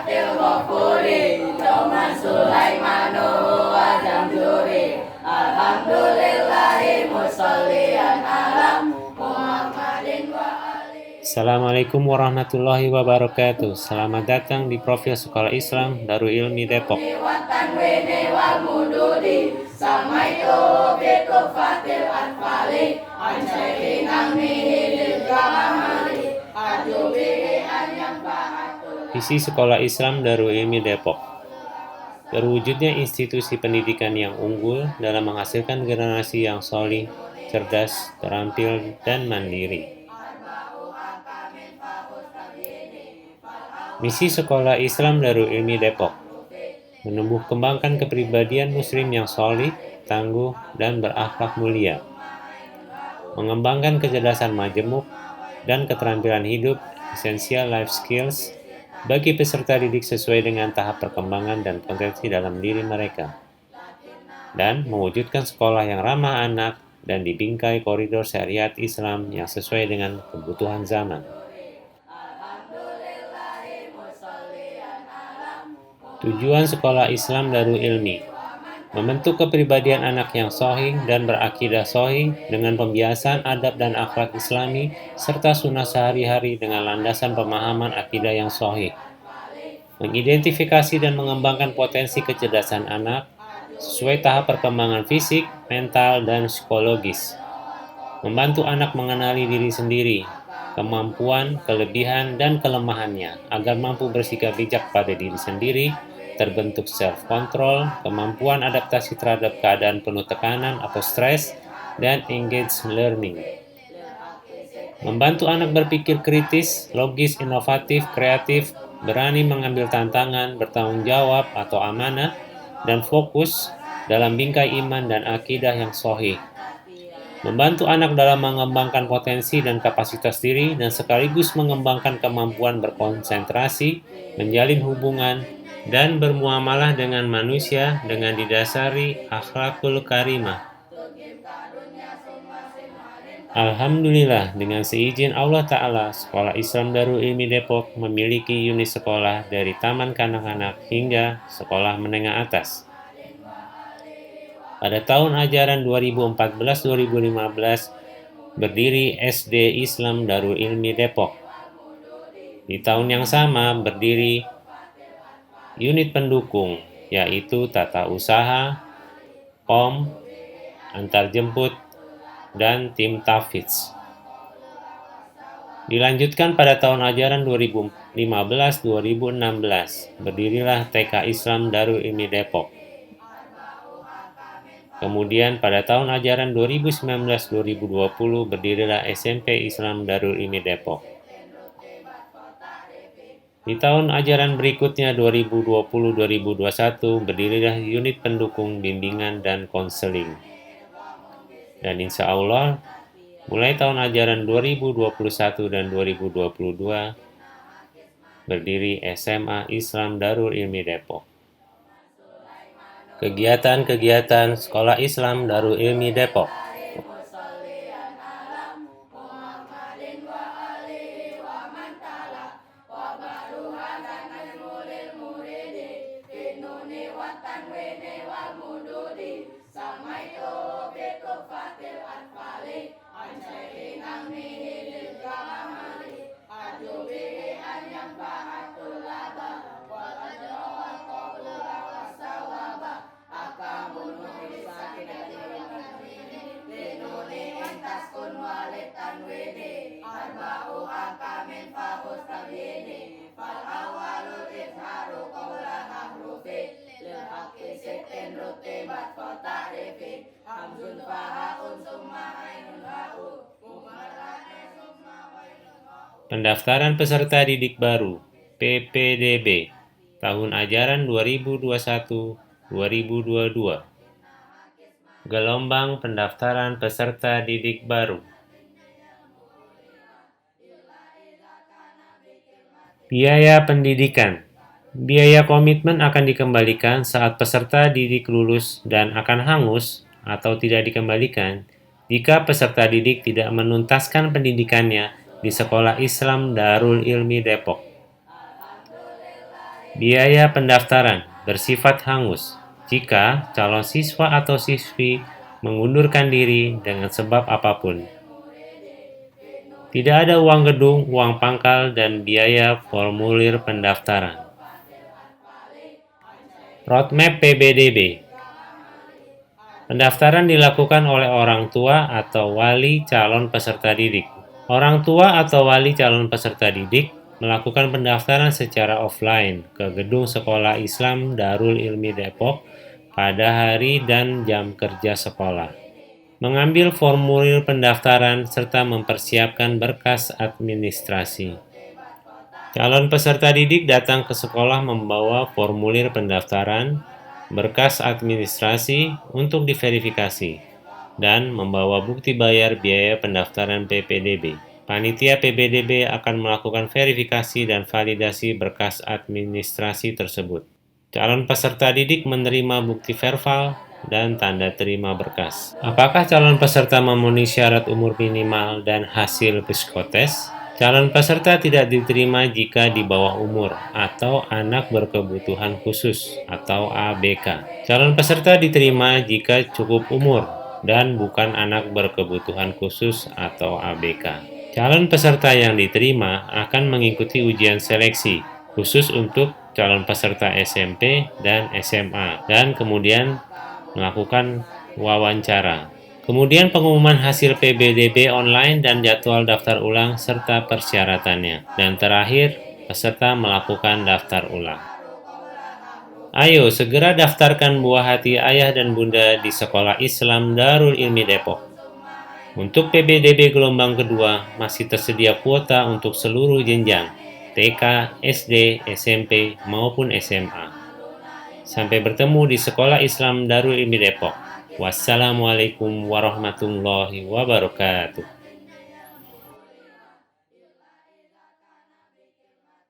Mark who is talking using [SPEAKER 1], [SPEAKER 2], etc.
[SPEAKER 1] Fatil Ghafuri Joman Sulaimanu wa Jamjuri Alhamdulillahi musallian ala Muhammadin wa ali.
[SPEAKER 2] Assalamualaikum warahmatullahi wabarakatuh. Selamat datang di profil Sekolah Islam Darul Ilmi Depok. Visi Sekolah Islam Darul Ilmi Depok: terwujudnya institusi pendidikan yang unggul dalam menghasilkan generasi yang solih, cerdas, terampil, dan mandiri. Misi Sekolah Islam Darul Ilmi Depok: menumbuh kembangkan kepribadian muslim yang solih, tangguh, dan berakhlak mulia, mengembangkan kecerdasan majemuk dan keterampilan hidup, essential life skills, bagi peserta didik sesuai dengan tahap perkembangan dan potensi dalam diri mereka, dan mewujudkan sekolah yang ramah anak dan dibingkai koridor syariat Islam yang sesuai dengan kebutuhan zaman. Tujuan Sekolah Islam Darul Ilmi: membentuk kepribadian anak yang sahih dan berakidah sahih dengan pembiasaan adab dan akhlak Islami serta sunnah sehari-hari dengan landasan pemahaman akidah yang sahih. Mengidentifikasi dan mengembangkan potensi kecerdasan anak sesuai tahap perkembangan fisik, mental, dan psikologis. Membantu anak mengenali diri sendiri, kemampuan, kelebihan, dan kelemahannya agar mampu bersikap bijak pada diri sendiri, terbentuk self-control, kemampuan adaptasi terhadap keadaan penuh tekanan atau stres, dan engage learning. Membantu anak berpikir kritis, logis, inovatif, kreatif, berani mengambil tantangan, bertanggung jawab atau amanah, dan fokus dalam bingkai iman dan akidah yang sahih. Membantu anak dalam mengembangkan potensi dan kapasitas diri dan sekaligus mengembangkan kemampuan berkonsentrasi, menjalin hubungan, dan bermuamalah dengan manusia dengan didasari akhlakul karimah. Alhamdulillah, dengan seizin Allah Ta'ala, Sekolah Islam Darul Ilmi Depok memiliki unit sekolah dari taman kanak-kanak hingga sekolah menengah atas. Pada tahun ajaran 2014-2015, berdiri SD Islam Darul Ilmi Depok. Di tahun yang sama berdiri unit pendukung, yaitu tata usaha, POM, antarjemput, dan tim tahfidz. Dilanjutkan pada tahun ajaran 2015-2016, berdirilah TK Islam Darul Ilmi Depok. Kemudian pada tahun ajaran 2019-2020, berdirilah SMP Islam Darul Ilmi Depok. Di tahun ajaran berikutnya 2020-2021 berdirilah unit pendukung bimbingan dan konseling. Dan insya Allah mulai tahun ajaran 2021 dan 2022 berdiri SMA Islam Darul Ilmi Depok. Kegiatan-kegiatan Sekolah Islam Darul Ilmi Depok. Pendaftaran peserta didik baru PPDB tahun ajaran 2021-2022. Gelombang pendaftaran peserta didik baru. Biaya pendidikan. Biaya komitmen akan dikembalikan saat peserta didik lulus dan akan hangus atau tidak dikembalikan jika peserta didik tidak menuntaskan pendidikannya di Sekolah Islam Darul Ilmi Depok. Biaya pendaftaran bersifat hangus jika calon siswa atau siswi mengundurkan diri dengan sebab apapun. Tidak ada uang gedung, uang pangkal, dan biaya formulir pendaftaran. Roadmap PBDB. Pendaftaran dilakukan oleh orang tua atau wali calon peserta didik. Orang tua atau wali calon peserta didik melakukan pendaftaran secara offline ke gedung Sekolah Islam Darul Ilmi Depok pada hari dan jam kerja sekolah. Mengambil formulir pendaftaran serta mempersiapkan berkas administrasi. Calon peserta didik datang ke sekolah membawa formulir pendaftaran, berkas administrasi untuk diverifikasi, dan membawa bukti bayar biaya pendaftaran PPDB. Panitia PPDB akan melakukan verifikasi dan validasi berkas administrasi tersebut. Calon peserta didik menerima bukti verbal dan tanda terima berkas. Apakah calon peserta memenuhi syarat umur minimal dan hasil psikotes? Calon peserta tidak diterima jika di bawah umur atau anak berkebutuhan khusus atau ABK. Calon peserta diterima jika cukup umur dan bukan anak berkebutuhan khusus atau ABK. Calon peserta yang diterima akan mengikuti ujian seleksi khusus untuk calon peserta SMP dan SMA dan kemudian melakukan wawancara. Kemudian pengumuman hasil PBDB online dan jadwal daftar ulang serta persyaratannya. Dan terakhir, peserta melakukan daftar ulang. Ayo segera daftarkan buah hati ayah dan bunda di Sekolah Islam Darul Ilmi Depok. Untuk PBDB gelombang kedua masih tersedia kuota untuk seluruh jenjang TK, SD, SMP, maupun SMA. Sampai bertemu di Sekolah Islam Darul Ilmi Depok. Wassalamualaikum warahmatullahi wabarakatuh.